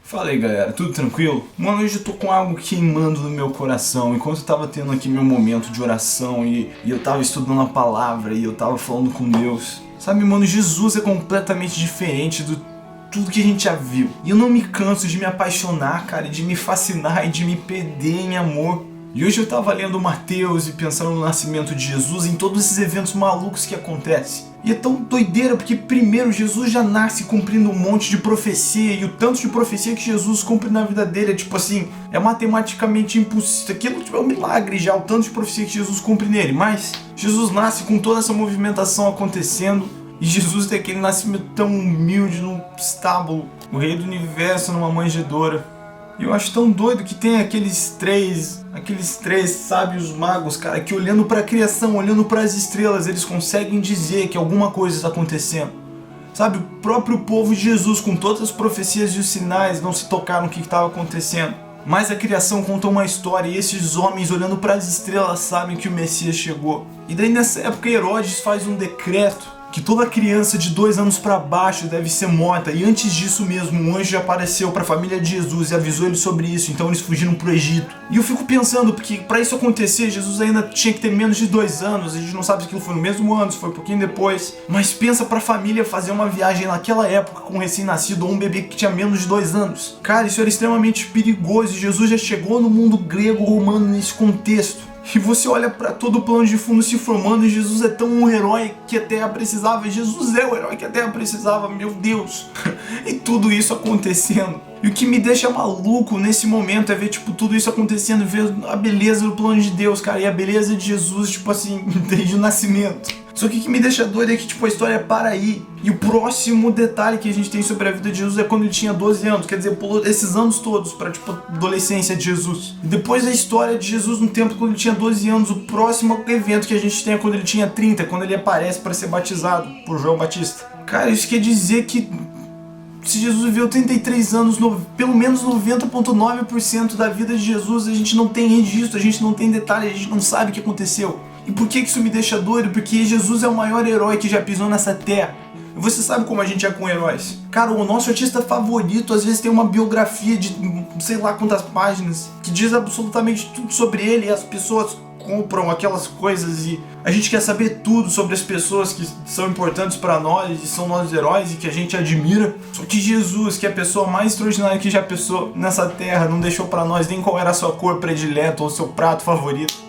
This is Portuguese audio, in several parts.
Fala aí galera, tudo tranquilo? Mano, hoje eu tô com algo queimando no meu coração. Enquanto eu tava tendo aqui meu momento de oração e eu tava estudando a palavra e eu tava falando com Deus. Sabe, mano, Jesus é completamente diferente do tudo que a gente já viu. E eu não me canso de me apaixonar, cara, de me fascinar e de me perder em amor. E hoje eu tava lendo Mateus e pensando no nascimento de Jesus, em todos esses eventos malucos que acontecem. E é tão doideira porque primeiro Jesus já nasce cumprindo um monte de profecia, e o tanto de profecia que Jesus cumpre na vida dele é tipo assim, é matematicamente impossível. Aquilo é um milagre já, o tanto de profecia que Jesus cumpre nele. Mas Jesus nasce com toda essa movimentação acontecendo, e Jesus tem aquele nascimento tão humilde num estábulo, o rei do universo numa manjedoura. E eu acho tão doido que tem aqueles três sábios magos, cara, que olhando para a criação, olhando para as estrelas, eles conseguem dizer que alguma coisa está acontecendo. Sabe, o próprio povo de Jesus, com todas as profecias e os sinais, não se tocaram no que estava acontecendo. Mas a criação conta uma história e esses homens, olhando para as estrelas, sabem que o Messias chegou. E daí nessa época Herodes faz um decreto que toda criança de 2 anos para baixo deve ser morta. E antes disso mesmo, um anjo apareceu para a família de Jesus e avisou eles sobre isso. Então eles fugiram para o Egito. E eu fico pensando, porque para isso acontecer, Jesus ainda tinha que ter menos de 2 anos. A gente não sabe se aquilo foi no mesmo ano, se foi um pouquinho depois. Mas pensa para a família fazer uma viagem naquela época com um recém-nascido ou um bebê que tinha menos de 2 anos. Cara, isso era extremamente perigoso. E Jesus já chegou no mundo grego-romano nesse contexto. E você olha para todo o plano de fundo se formando e Jesus é tão um herói que a Terra precisava. Jesus é o herói que a Terra precisava, meu Deus. E tudo isso acontecendo. E o que me deixa maluco nesse momento é ver, tipo, tudo isso acontecendo, ver a beleza do plano de Deus, cara, e a beleza de Jesus, tipo assim, desde o nascimento. Só que o que me deixa doido é que, tipo, a história para aí. E o próximo detalhe que a gente tem sobre a vida de Jesus é quando ele tinha 12 anos. Quer dizer, pulou esses anos todos pra, tipo, adolescência de Jesus. E depois a história de Jesus no tempo quando ele tinha 12 anos. O próximo evento que a gente tem é quando ele tinha 30, quando ele aparece para ser batizado por João Batista. Cara, isso quer dizer que se Jesus viveu 33 anos, pelo menos 90,9% da vida de Jesus, a gente não tem registro, a gente não tem detalhe, a gente não sabe o que aconteceu. E por que isso me deixa doido? Porque Jesus é o maior herói que já pisou nessa terra. E você sabe como a gente é com heróis. Cara, o nosso artista favorito às vezes tem uma biografia de sei lá quantas páginas que diz absolutamente tudo sobre ele, e as pessoas compram aquelas coisas e a gente quer saber tudo sobre as pessoas que são importantes para nós e são nossos heróis e que a gente admira. Só que Jesus, que é a pessoa mais extraordinária que já pensou nessa terra, não deixou para nós nem qual era a sua cor predileta ou seu prato favorito.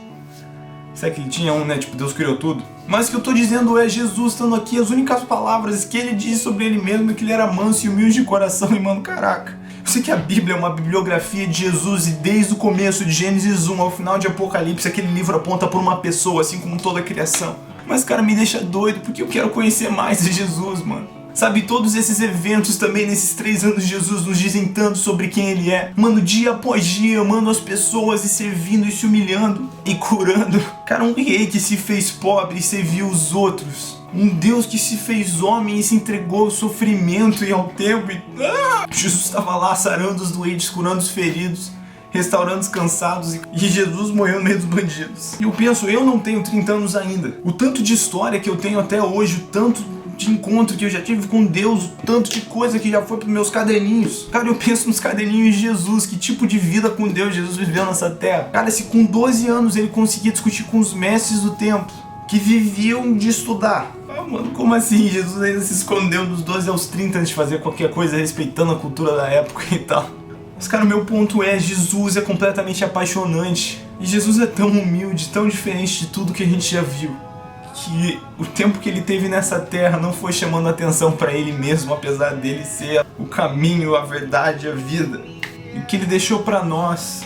Será que ele tinha um, né? Tipo, Deus criou tudo. Mas o que eu tô dizendo é Jesus estando aqui, as únicas palavras que ele diz sobre ele mesmo é que ele era manso e humilde de coração. E mano, caraca, eu sei que a Bíblia é uma bibliografia de Jesus e desde o começo de Gênesis 1 ao final de Apocalipse, aquele livro aponta por uma pessoa, assim como toda a criação. Mas cara, me deixa doido porque eu quero conhecer mais de Jesus, mano. Sabe, todos esses eventos também nesses 3 anos de Jesus nos dizem tanto sobre quem ele é. Mano, dia após dia, amando as pessoas e servindo e se humilhando e curando. Cara, um rei que se fez pobre e serviu os outros. Um Deus que se fez homem e se entregou ao sofrimento e ao tempo. Jesus estava lá sarando os doentes, curando os feridos, restaurando os cansados, e Jesus morreu no meio dos bandidos. E eu penso, eu não tenho 30 anos ainda. O tanto de história que eu tenho até hoje, o tanto de encontro que eu já tive com Deus, o tanto de coisa que já foi pros meus caderninhos. Cara, eu penso nos caderninhos de Jesus, que tipo de vida com Deus Jesus viveu nessa terra. Cara, se com 12 anos ele conseguia discutir com os mestres do templo, que viviam de estudar. Mano, como assim? Jesus ainda se escondeu dos 12 aos 30 antes de fazer qualquer coisa respeitando a cultura da época e tal. Mas cara, o meu ponto é, Jesus é completamente apaixonante. E Jesus é tão humilde, tão diferente de tudo que a gente já viu, que o tempo que ele teve nessa terra não foi chamando atenção para ele mesmo, apesar dele ser o caminho, a verdade, a vida. E o que ele deixou para nós,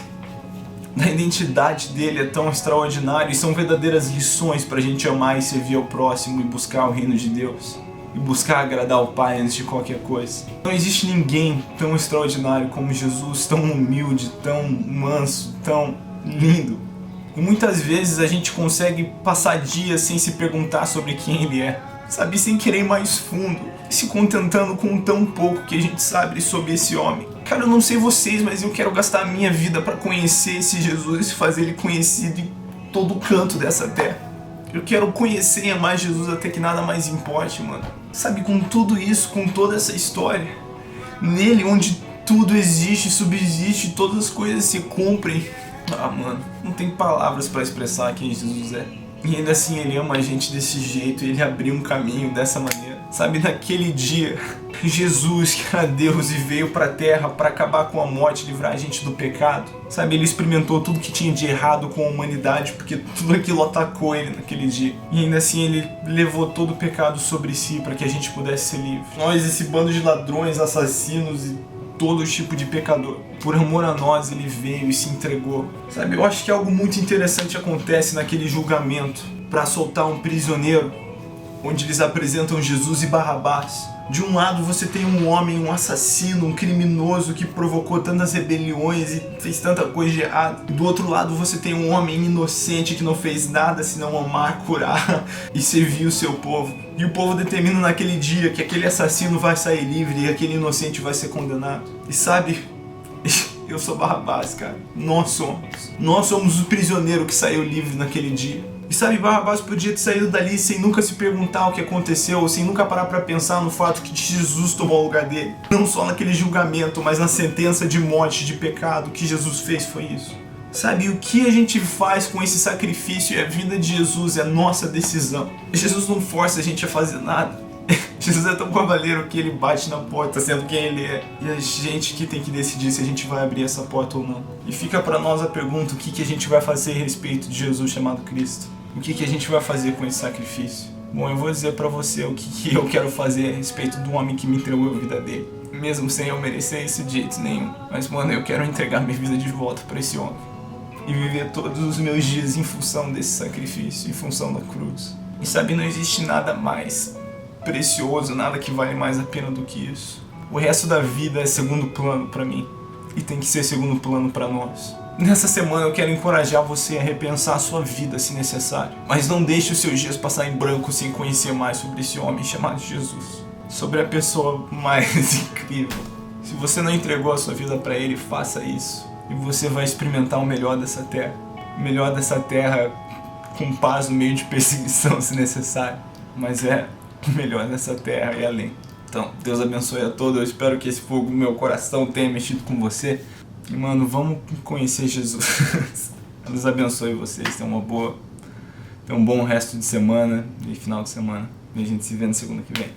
da identidade dele, é tão extraordinário e são verdadeiras lições para a gente amar e servir ao próximo e buscar o reino de Deus. E buscar agradar o Pai antes de qualquer coisa. Não existe ninguém tão extraordinário como Jesus, tão humilde, tão manso, tão lindo. E muitas vezes a gente consegue passar dias sem se perguntar sobre quem ele é, sabe, sem querer ir mais fundo, se contentando com tão pouco que a gente sabe sobre esse homem. Cara, eu não sei vocês, mas eu quero gastar a minha vida para conhecer esse Jesus e fazer ele conhecido em todo canto dessa terra. Eu quero conhecer e amar Jesus até que nada mais importe, mano. Sabe, com tudo isso, com toda essa história, nele onde tudo existe, subsiste, todas as coisas se cumprem. Ah, mano, não tem palavras pra expressar quem Jesus é. E ainda assim ele ama a gente desse jeito, ele abriu um caminho dessa maneira. Sabe, naquele dia, Jesus, que era Deus e veio pra terra pra acabar com a morte, livrar a gente do pecado. Sabe, ele experimentou tudo que tinha de errado com a humanidade, porque tudo aquilo atacou ele naquele dia. E ainda assim ele levou todo o pecado sobre si pra que a gente pudesse ser livre. Nós, esse bando de ladrões, assassinos e todo tipo de pecador, por amor a nós ele veio e se entregou. Sabe, eu acho que algo muito interessante acontece naquele julgamento para soltar um prisioneiro, onde eles apresentam Jesus e Barrabás. De um lado você tem um homem, um assassino, um criminoso que provocou tantas rebeliões e fez tanta coisa de errado. Do outro lado você tem um homem inocente que não fez nada senão amar, curar e servir o seu povo. E o povo determina naquele dia que aquele assassino vai sair livre e aquele inocente vai ser condenado. E sabe, eu sou Barrabás, cara. Nós somos o prisioneiro que saiu livre naquele dia. E sabe, Barrabás podia ter saído dali sem nunca se perguntar o que aconteceu, ou sem nunca parar pra pensar no fato que Jesus tomou o lugar dele. Não só naquele julgamento, mas na sentença de morte, de pecado, o que Jesus fez foi isso. Sabe, o que a gente faz com esse sacrifício e a vida de Jesus é nossa decisão. Jesus não força a gente a fazer nada. Jesus é tão cavaleiro que ele bate na porta sendo quem ele é. E a gente que tem que decidir se a gente vai abrir essa porta ou não. E fica pra nós a pergunta, o que a gente vai fazer a respeito de Jesus chamado Cristo? O que a gente vai fazer com esse sacrifício? Bom, eu vou dizer pra você o que eu quero fazer a respeito do homem que me entregou a vida dele. Mesmo sem eu merecer isso de jeito nenhum. Mas, mano, eu quero entregar minha vida de volta pra esse homem. E viver todos os meus dias em função desse sacrifício, em função da cruz. E sabe, não existe nada mais precioso, nada que vale mais a pena do que isso. O resto da vida é segundo plano pra mim. E tem que ser segundo plano pra nós. Nessa semana eu quero encorajar você a repensar a sua vida se necessário. Mas não deixe os seus dias passar em branco sem conhecer mais sobre esse homem chamado Jesus. Sobre a pessoa mais incrível. Se você não entregou a sua vida pra ele, faça isso. E você vai experimentar o melhor dessa terra. O melhor dessa terra com paz no meio de perseguição se necessário. Mas é o melhor dessa terra e além. Então, Deus abençoe a todos. Eu espero que esse fogo no meu coração tenha mexido com você. E, mano, vamos conhecer Jesus. Deus abençoe vocês. Tenham um bom resto de semana e final de semana. E a gente se vê na segunda que vem.